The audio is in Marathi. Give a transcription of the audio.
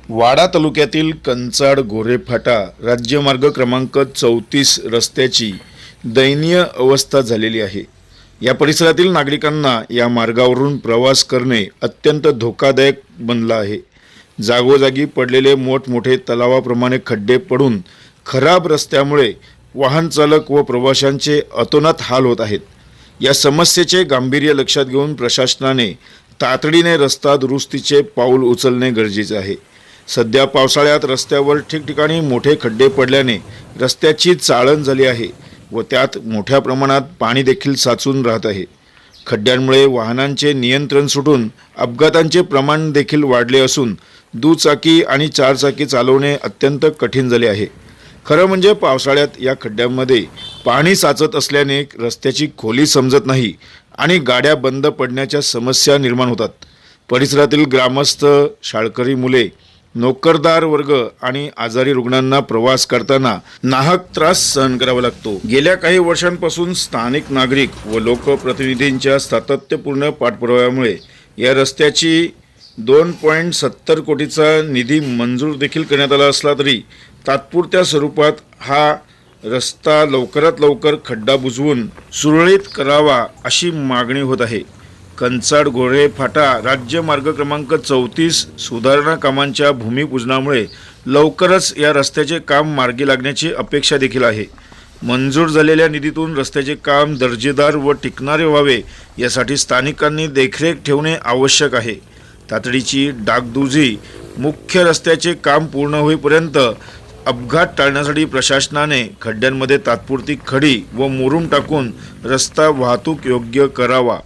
वाडा तालुक्यातील कंचाड गोरेफाटा राज्यमार्ग क्रमांक 34 रस्त्याची दयनीय अवस्था झालेली आहे। या परिसरातील नागरिकांना या मार्गावरून प्रवास करणे अत्यंत धोकादायक बनला आहे। जागोजागी पडलेले मोठमोठे तलावाप्रमाणे खड्डे पडून खराब रस्त्यामुळे वाहन चालक व प्रवाशांचे अतोनात हाल होत आहेत। या समस्येचे गांभीर्य लक्षात घेऊन प्रशासनाने तातडीने रस्ता दुरुस्तीचे पाऊल उचलणे गरजेचे आहे। सध्या पावसाळ्यात रस्त्यावर ठिकठिकाणी मोठे खड्डे पडल्याने रस्त्याची चाळण झाली आहे व त्यात मोठ्या प्रमाणात पाणी देखील साचून राहत आहे। खड्ड्यांमुळे वाहनांचे नियंत्रण सुटून अपघातांचे प्रमाण देखील वाढले असून दुचाकी आणि चारचाकी चालवणे अत्यंत कठीण झाले आहे। खरं म्हणजे पावसाळ्यात या खड्ड्यांमध्ये पाणी साचत असल्याने रस्त्याची खोली समजत नाही आणि गाड्या बंद पडण्याच्या समस्या निर्माण होतात। परिसरातील ग्रामस्थ, शाळकरी मुले, नोकरदार वर्ग आणि आजारी रुग्णांना प्रवास करताना नाहक त्रास सहन करावा लागतो। गेल्या काही वर्षांपासून स्थानिक नागरिक व लोकप्रतिनिधींच्या सातत्यपूर्ण पाठपुराव्यामुळे या रस्त्याची 2.70 कोटीचा निधी मंजूर देखील करण्यात आला असला तरी तात्पुरत्या स्वरूपात हा रस्ता लवकरात लवकर खड्डा बुजवून सुरळीत करावा अशी मागणी होत आहे। कंचाड गोरेफाटा राज्य मार्ग क्रमांक 34 सुधारणा कामांच्या भूमिपूजनामुळे लवकरच या रस्त्याचे काम मार्गी लागण्याची अपेक्षा देखील आहे। मंजूर झालेल्या निधीतून रस्त्याचे काम दर्जेदार व टिकणारे व्हावे यासाठी स्थानिकांनी देखरेख ठेवणे आवश्यक आहे। तातडीची डागडुजी मुख्य रस्त्याचे काम पूर्ण होईपर्यंत अपघात टाळण्यासाठी प्रशासनाने खड्ड्यांमध्ये तात्पुरती खडी व मुरुम टाकून रस्ता वाहतूक योग्य करावा।